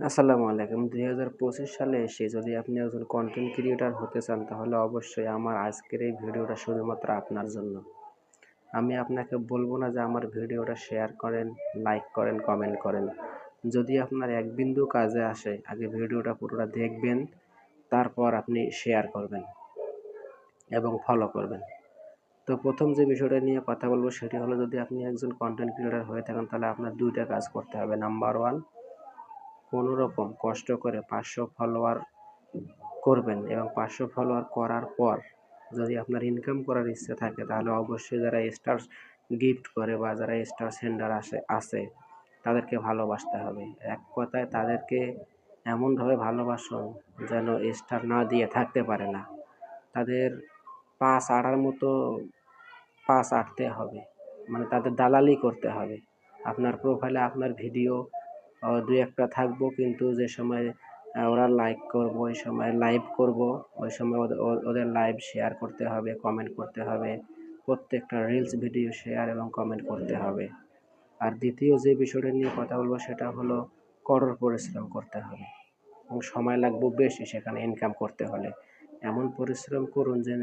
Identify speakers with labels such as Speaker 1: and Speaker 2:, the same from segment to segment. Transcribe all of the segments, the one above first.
Speaker 1: আসসালামু আলাইকুম। ২০২৫ সালে এসে যদি আপনি একজন কন্টেন্ট ক্রিয়েটর হতে চান তাহলে অবশ্যই আমার আজকের এই ভিডিওটা শুধুমাত্র আপনার জন্য। আমি আপনাকে বলবো না যে আমার ভিডিওটা শেয়ার করেন, লাইক করেন, কমেন্ট করেন। যদি আপনার এক বিন্দু কাজে আসে আগে ভিডিওটা পুরোটা দেখবেন, তারপর আপনি শেয়ার করবেন এবং ফলো করবেন। তো প্রথম যে বিষয়টা নিয়ে কথা বলবো সেটি হলো, যদি আপনি একজন কন্টেন্ট ক্রিয়েটর হয়ে থাকেন তাহলে আপনার ২টা কাজ করতে হবে। নাম্বার 1, কোনোরকম কষ্ট করে 500 ফলোয়ার করবেন এবং 500 ফলোয়ার করার পর যদি আপনার ইনকাম করার ইচ্ছে থাকে তাহলে অবশ্যই যারা স্টার গিফট করে বা যারা স্টার সেন্ডার আছে তাদেরকে ভালোবাসতে হবে। এক কথায় তাদেরকে এমনভাবে ভালোবাসুন যেন স্টার না দিয়ে থাকতে পারে না। তাদের পা চাটার মতো পা চাটতে হবে, মানে তাদের দালালি করতে হবে। আপনার প্রোফাইলে আপনার ভিডিও ২-১টা থাকবো, কিন্তু যে সময় ওরা লাইক করবো, ওই সময় লাইভ করবো, ওই সময় ওদের লাইভ শেয়ার করতে হবে, কমেন্ট করতে হবে। প্রত্যেকটা রিলস ভিডিও শেয়ার এবং কমেন্ট করতে হবে। আর দ্বিতীয় যে বিষয়টা নিয়ে কথা বলবো সেটা হলো, কঠোর পরিশ্রম করতে হবে এবং সময় লাগবে বেশি সেখানে ইনকাম করতে হলে। এমন পরিশ্রম করুন যে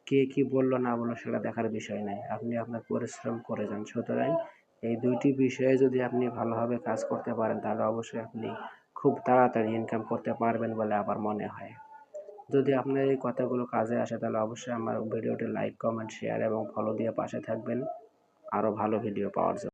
Speaker 1: কে কী বললো না বললো সেটা দেখার বিষয় নাই। আপনি আপনার পরিশ্রম করে যান। সুতরাং এই ২টি বিষয়ে যদি আপনি ভালোভাবে কাজ করতে পারেন তাহলে অবশ্যই আপনি খুব তাড়াতাড়ি ইনকাম করতে পারবেন বলে আমার মনে হয়। যদি আপনার এই কথাগুলো কাজে আসে তাহলে অবশ্যই আমার ভিডিওটি লাইক, কমেন্ট, শেয়ার এবং ফলো দিয়ে পাশে থাকবেন আরও ভালো ভিডিও পাওয়ার জন্য।